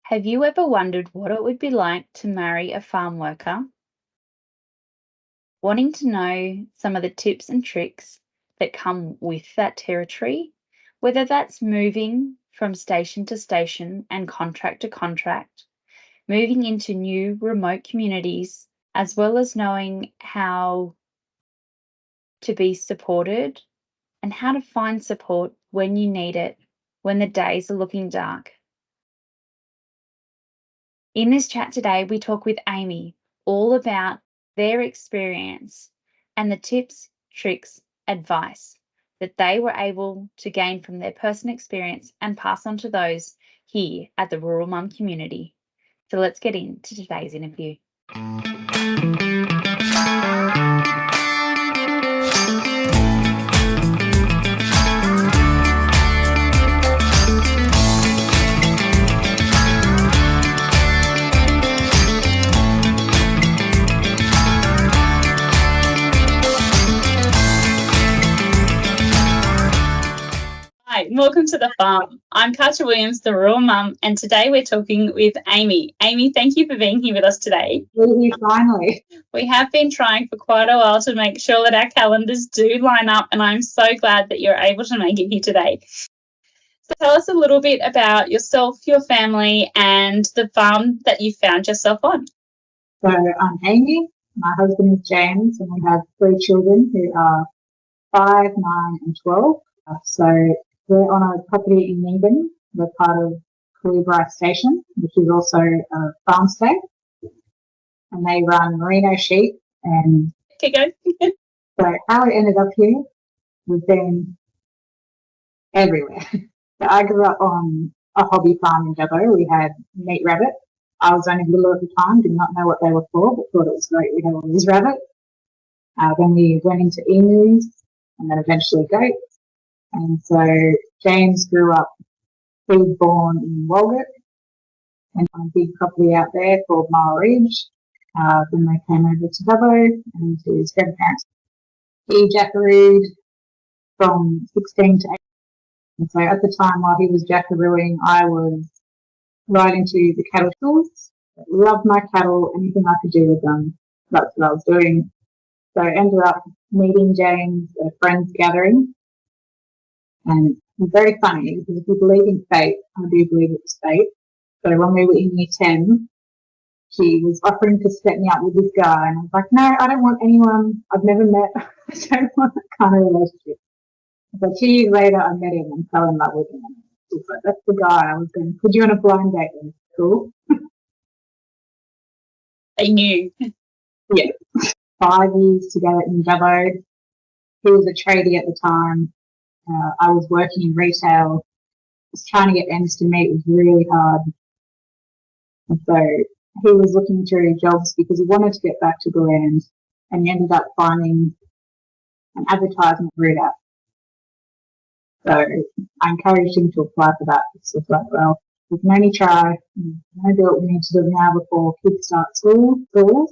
Have you ever wondered what it would be like to marry a farm worker? Wanting to know some of the tips and tricks that come with that territory, whether that's moving from station to station and contract to contract, moving into new remote communities, as well as knowing how to be supported and how to find support when you need it, when the days are looking dark. In this chat today, we talk with Amy all about their experience and the tips, tricks, advice that they were able to gain from their personal experience and pass on to those here at the Rural Mum community. So let's get into today's interview. Hi, welcome to the farm. I'm Katja Williams, the Rural Mum, and today we're talking with Amy. Amy, thank you for being here with us today. Really, finally. We have been trying for quite a while to make sure that our calendars do line up, and I'm so glad that you're able to make it here today. So tell us a little bit about yourself, your family, and the farm that you found yourself on. So I'm Amy, my husband is James, and we have 3 children who are 5, 9 and 12. So we're on a property in Nyngan. We're part of Flavourista Station, which is also a farm state. And they run merino sheep. And Keep going. so how we ended up here, we've been everywhere. So I grew up on a hobby farm in Dubbo. We had meat rabbit. I was only little at the time, did not know what they were for, but thought it was great we had all these rabbits. Then we went into emus and then eventually goats. And so James grew up, he was born in Walgett and on a big property out there called Mile Ridge. Then they came over to Dubbo and to his grandparents. He jackarooed from 16 to 18. And so at the time while he was jackarooing, I was right into the cattle schools. Loved my cattle, anything I could do with them. That's what I was doing. So I ended up meeting James at a friend's gathering. And it's very funny because if you believe in fate, I do believe it was fate. So when we were in year 10, she was offering to set me up with this guy. And I was like, no, I don't want anyone I've never met. I don't want that kind of relationship. But 2 years later, I met him and fell in love with him. Like, that's the guy I was going to put you on a blind date with. Cool. They knew. Yeah. 5 years together in Dubbo. He was a tradie at the time. I was working in retail. Just trying to get ends to meet was really hard. And so he was looking through jobs because he wanted to get back to the land, and he ended up finding an advertisement through that. So I encouraged him to apply for that. It's just like, well, we can only try. We can only do what we need to do now before kids start schools. So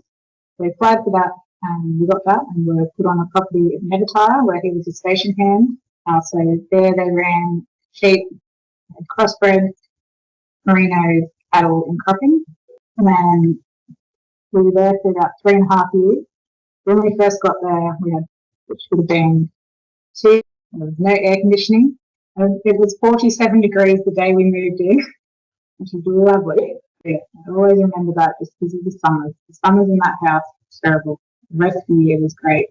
we applied for that, and we got that, and we were put on a property at Nevertire where he was a station hand. So there they ran sheep, crossbred, merino, cattle and cropping. And then we were there for about 3.5 years. When we first got there, we had, which would have been 2, there was no air conditioning. And it was 47 degrees the day we moved in, which was lovely. Yeah, I always remember that just because of the summers. The summers in that house was terrible. The rest of the year was great.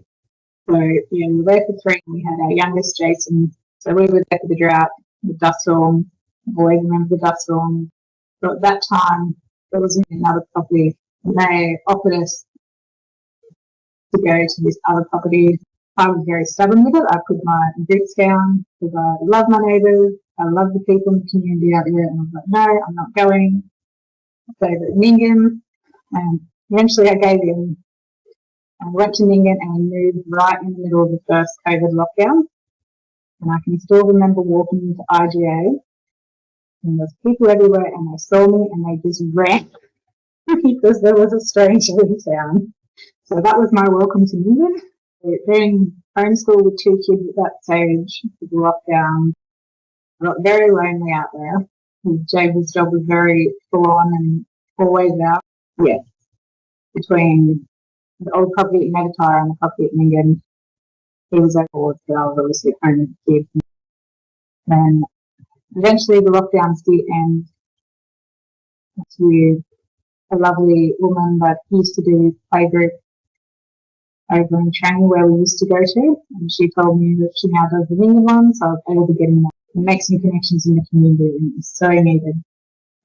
So, yeah, we were there for 3. We had our youngest, Jason. So we were there for the drought, the dust storm. I've always remember the dust storm. But at that time, there was another property, and they offered us to go to this other property. I was very stubborn with it. I put my boots down because I love my neighbours. I love the people in the community out there. And I was like, no, I'm not going. So at Nyngan, and eventually I gave in. I went to Nyngan and we moved right in the middle of the first COVID lockdown. And I can still remember walking into IGA and there's people everywhere and they saw me and they just ran because there was a stranger in town. So that was my welcome to Nyngan. Being homeschooled with 2 kids at that stage with the lockdown, I got very lonely out there. James' job was very full on and always out. Yeah, between the old property at Magatire and the property at Mingan, he was at board, but I was obviously at home with the kids. Then eventually the lockdowns did end with a lovely woman that used to do playgroup over in Trangie where we used to go to, and she told me that she now does the Mingan one, so I was able to get in there and make some connections in the community, and it was so needed.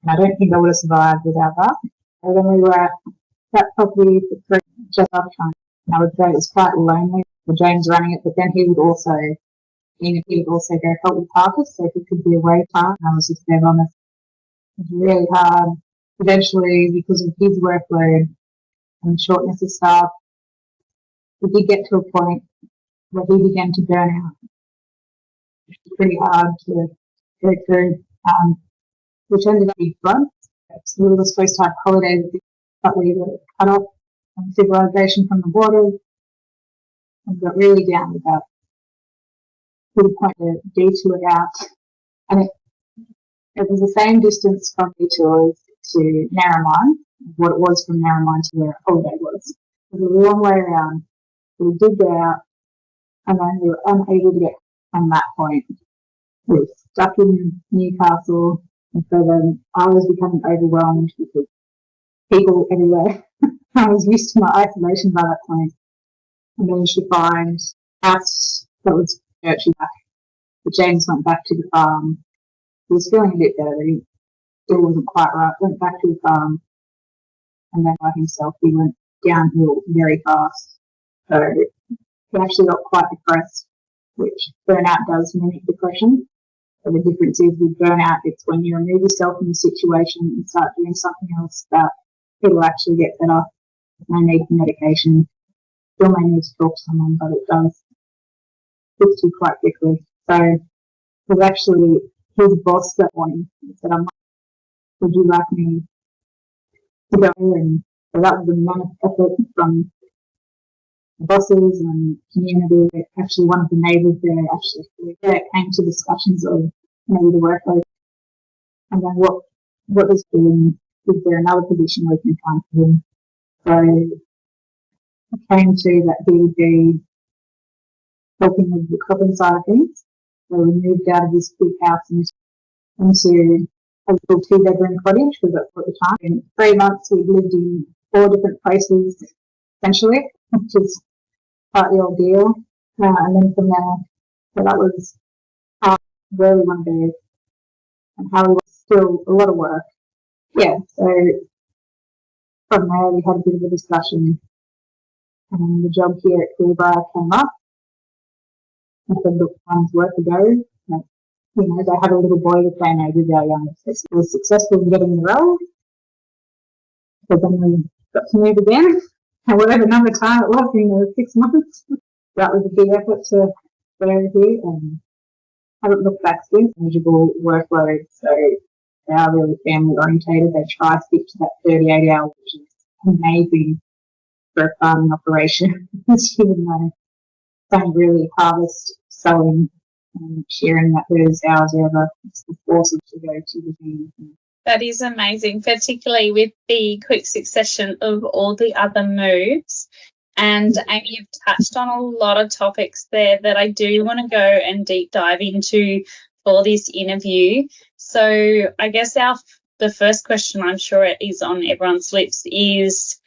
And I don't think I would have survived without that. And then we were at that property for just after time. I would say it was quite lonely for James running it, but then he would also go help with Parkers, so he could be away part. And I was just dead honest. It was really hard. Eventually, because of his workload and shortness of staff, we did get to a point where he began to burn out, which was pretty hard to go through, which ended up being fun. So we were supposed to have holidays, but we were cut off from civilization from the water and got really down with that. To the point to detour out, and it was the same distance from detours to Narromine, what it was from Narromine to where holiday was. It was a long way around. We did go out, and then we were unable to get from that point. We were stuck in Newcastle, and so then I was becoming overwhelmed because people everywhere. I was used to my isolation by that point. I managed to find a house that was virtually back. But James went back to the farm. He was feeling a bit better, but he still wasn't quite right. Went back to the farm, and then by himself, he went downhill very fast. So he actually got quite depressed, which burnout does mimic depression. So the difference is with burnout, it's when you remove yourself from the situation and start doing something else that it'll actually get better. No need for medication. Still may need to talk to someone, but it does fix you quite quickly. So it was actually his boss that wanted. He said, would you like me to go? And so that was a mammoth effort from bosses and community. Actually, one of the neighbours there it came to discussions of maybe the workload, and then what is doing, is there another position we can find for him? So it came to that he would be helping with the cropping side of things. So we moved out of this big house into a little 2-bedroom cottage, because that's what the time. In 3 months, we lived in 4 different places, essentially, which is quite the ordeal. And then from there, so that was where we want to be and how we were still a lot of work. Yeah, so from there, we had a bit of a discussion, and the job here at Flavourista came up. I said, look, one's worth a go. They had a little boy with their age, our youngest. We were successful in getting the role. So then we got to move again. And whatever number of time it was in the 6 months, that was a big effort to get over here, and haven't looked back since. Manageable workload, so they are really family orientated. They try to stick to that 38 hours, which is amazing for a farming operation. Even though don't really harvest, sowing, and shearing that those hours ever. It's the forces to go to the thing. That is amazing, particularly with the quick succession of all the other moves. And Amy, you've touched on a lot of topics there that I do want to go and deep dive into for this interview. So I guess the first question, I'm sure it is on everyone's lips, is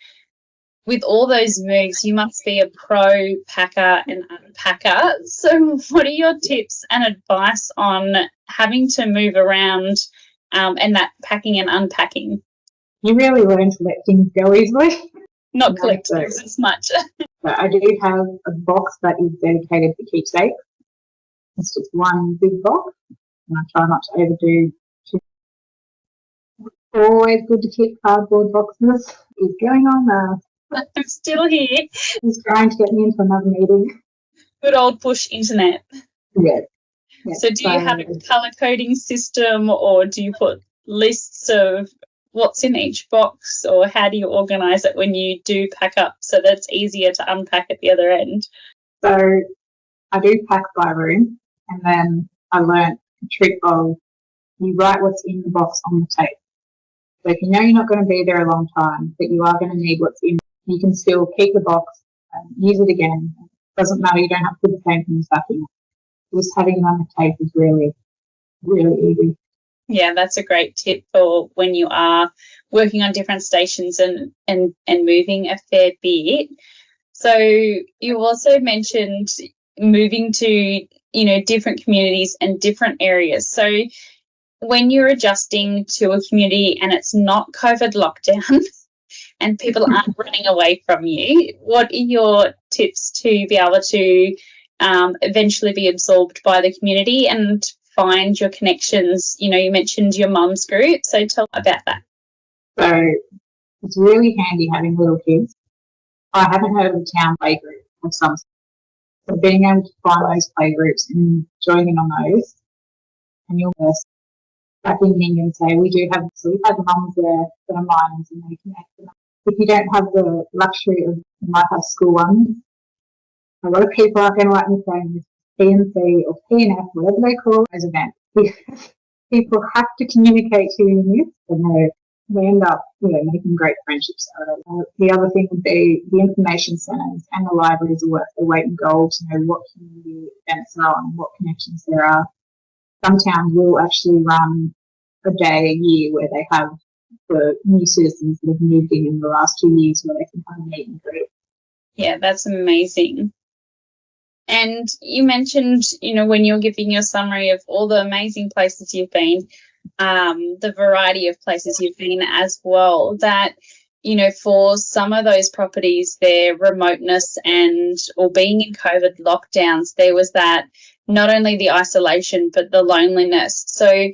with all those moves, you must be a pro packer and unpacker. So what are your tips and advice on having to move around and that packing and unpacking? You really learn to let things go easily. Not collect things as much. But I do have a box that is dedicated to keepsake. It's just one big box, and I try not to overdo. Always good to keep cardboard boxes. What's going on there? I'm still here. He's trying to get me into another meeting. Good old push internet. Yeah. So do you have a colour coding system, or do you put lists of what's in each box, or how do you organise it when you do pack up so that it's easier to unpack at the other end? So I do pack by room, and then I learnt the trick of you write what's in the box on the tape. So if you know you're not going to be there a long time, but you are going to need what's in, you can still keep the box, use it again. It doesn't matter, you don't have to put the same things back in. Just having it on the tape is really, really easy. Yeah, that's a great tip for when you are working on different stations and moving a fair bit. So you also mentioned moving to, different communities and different areas. So when you're adjusting to a community and it's not COVID lockdown and people aren't running away from you, what are your tips to be able to eventually be absorbed by the community and find your connections? You mentioned your mum's group, so tell about that. So it's really handy having little kids. I haven't heard of a town play group of some sort. So being able to find those play groups and joining on those, and you'll first back in and say, we've had the mums there that are minors and they connect them. If you don't have the luxury of, you might have school ones, a lot of people are going to like me saying this P&C or P&F, whatever they call those events. People have to communicate to you in this, and they end up making great friendships out of it. The other thing would be the information centres and the libraries are worth their weight in gold to know what community events are on, what connections there are. Some towns will actually run a day a year where they have the new citizens that have moved in the last 2 years where they can come and meet and greet. Yeah, that's amazing. And you mentioned, when you're giving your summary of all the amazing places you've been, the variety of places you've been as well, that, for some of those properties, their remoteness or being in COVID lockdowns, there was that not only the isolation, but the loneliness. So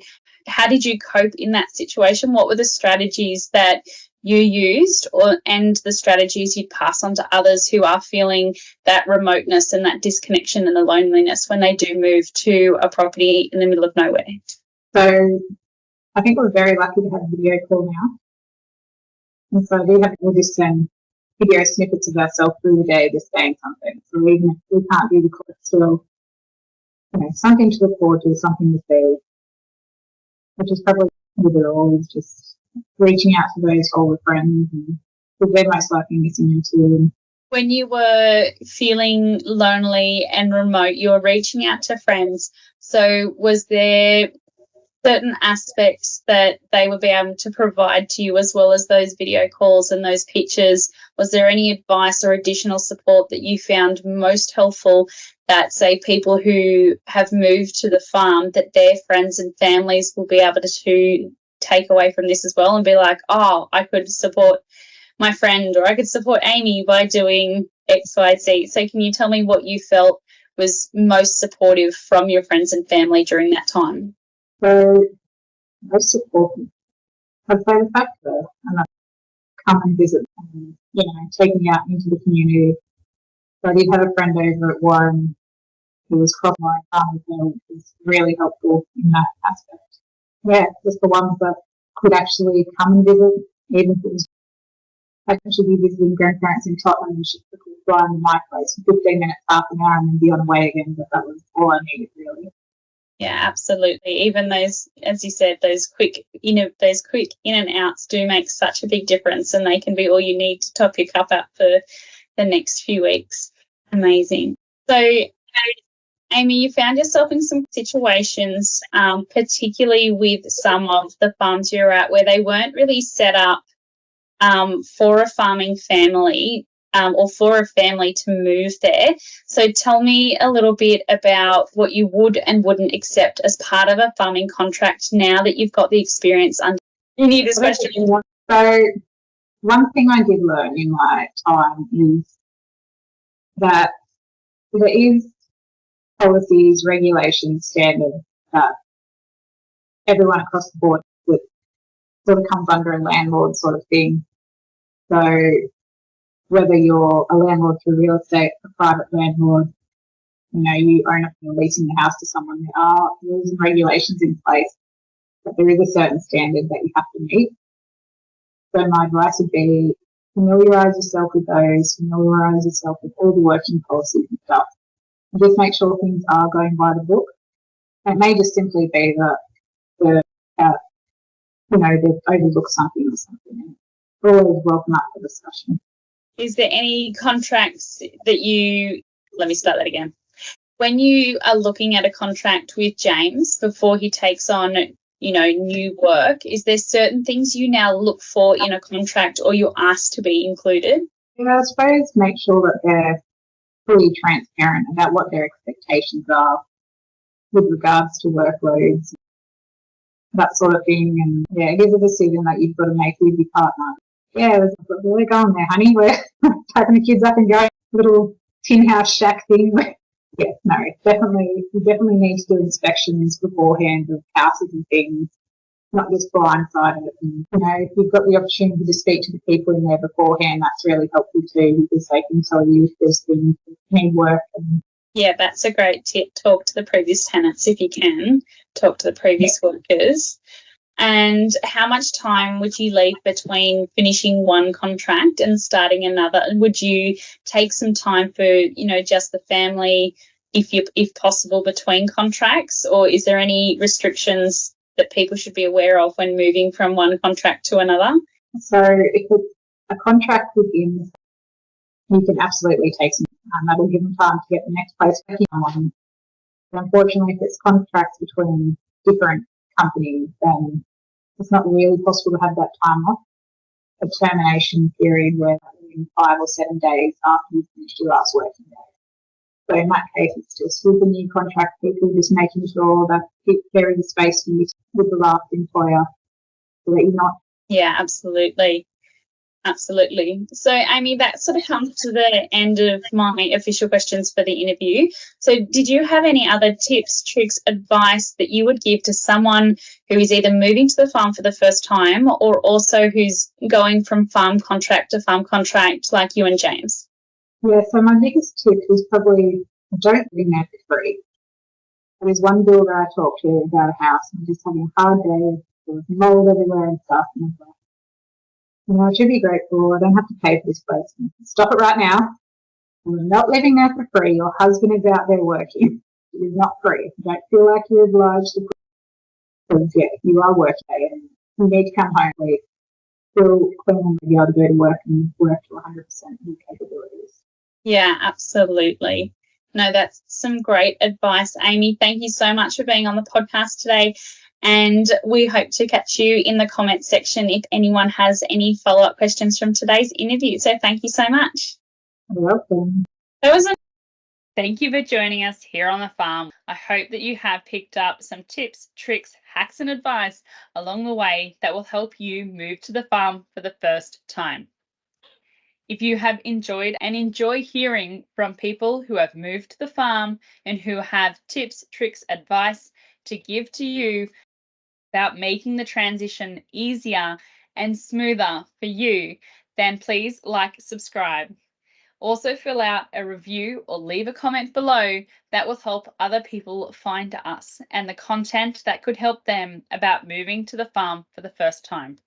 how did you cope in that situation? What were the strategies that you used and the strategies you'd pass on to others who are feeling that remoteness and that disconnection and the loneliness when they do move to a property in the middle of nowhere? So I think we're very lucky to have a video call now. And so we'll just send video snippets of ourselves through the day just saying something. So even if we can't do the call, still, something to look forward to, something to see, which is probably with it all, is just reaching out to those older friends, because they're most likely missing you too. When you were feeling lonely and remote, you were reaching out to friends. So was there certain aspects that they would be able to provide to you as well as those video calls and those pictures? Was there any advice or additional support that you found most helpful that, say, people who have moved to the farm, that their friends and families will be able to take away from this as well and be like, oh, I could support my friend or I could support Amy by doing X, Y, Z? So can you tell me what you felt was most supportive from your friends and family during that time? So most supportive, I'd say the fact that come and visit and, take me out into the community. So I did have a friend over at Warren who was cross my farm, which was really helpful in that aspect. Yeah, just the ones that could actually come and visit, even if it was I could actually be visiting grandparents in Tottenham and she could fly into my place for 15 minutes, half an hour, and then be on the way again. But that was all I needed, really. Yeah, absolutely. Even those, as you said, those quick in and outs do make such a big difference, and they can be all you need to top your cup up for the next few weeks. Amazing. So, Amy, you found yourself in some situations, particularly with some of the farms you're at, where they weren't really set up for a farming family or for a family to move there. So tell me a little bit about what you would and wouldn't accept as part of a farming contract now that you've got the experience under. You need this question. So one thing I did learn in my time is that there is policies, regulations, standards that everyone across the board that sort of comes under a landlord sort of thing. So whether you're a landlord through real estate, a private landlord, you own up and leasing the house to someone, there are rules and regulations in place, but there is a certain standard that you have to meet. So my advice would be familiarise yourself with those, familiarise yourself with all the working policies and stuff. And just make sure things are going by the book. It may just simply be that the you know, they've overlooked something or something. Always welcome up for discussion. Is there any contracts that let me start that again. When you are looking at a contract with James before he takes on, you know, new work, is there certain things you now look for in a contract or you're asked to be included? You know, I suppose make sure that they're fully transparent about what their expectations are with regards to workloads, that sort of thing. And yeah, it is a decision that you've got to make with your partner. Yeah, we're going there, honey. We're taking the kids up and going little tin house shack thing. Yeah, no, you definitely need to do inspections beforehand of houses and things, not just blindside it. And, you know, if you've got the opportunity to speak to the people in there beforehand, that's really helpful too, because they can tell you if there's things that need work. And yeah, that's a great tip. Talk to the previous tenants if you can. Talk to the previous workers. And how much time would you leave between finishing one contract and starting another? Would you take some time for, you know, just the family, if possible, between contracts? Or is there any restrictions that people should be aware of when moving from one contract to another? So if it's a contract begins, you can absolutely take some time. That'll give them time to get the next place working on. Unfortunately, if it's contracts between different companies, then it's not really possible to have that time off. A termination period where in 5 or 7 days after you've finished your last working day. So in that case, it's just with the new contract people, just making sure that there is a space for you with the last employer so that you're not. Yeah, absolutely. Absolutely. So, Amy, that sort of comes to the end of my official questions for the interview. So did you have any other tips, tricks, advice that you would give to someone who is either moving to the farm for the first time or also who's going from farm contract to farm contract like you and James? Yeah, so my biggest tip is probably don't live in there for free. There was one builder I talked to about a house and just having a hard day. There was mold everywhere and stuff. And I was like, you know, I should be grateful. I don't have to pay for this place. Stop it right now. You're not living there for free. Your husband is out there working. It is not free. You don't feel like you're obliged to, because yeah, you are working and you need to come home, leave, feel clean and be able to go to work and work to 100% of your capabilities. Yeah, absolutely. No, that's some great advice, Amy. Thank you so much for being on the podcast today. And we hope to catch you in the comments section if anyone has any follow-up questions from today's interview. So thank you so much. You're welcome. Thank you for joining us here on the farm. I hope that you have picked up some tips, tricks, hacks and advice along the way that will help you move to the farm for the first time. If you have enjoyed and enjoy hearing from people who have moved to the farm and who have tips, tricks, advice to give to you about making the transition easier and smoother for you, then please like, subscribe. Also fill out a review or leave a comment below. That will help other people find us and the content that could help them about moving to the farm for the first time.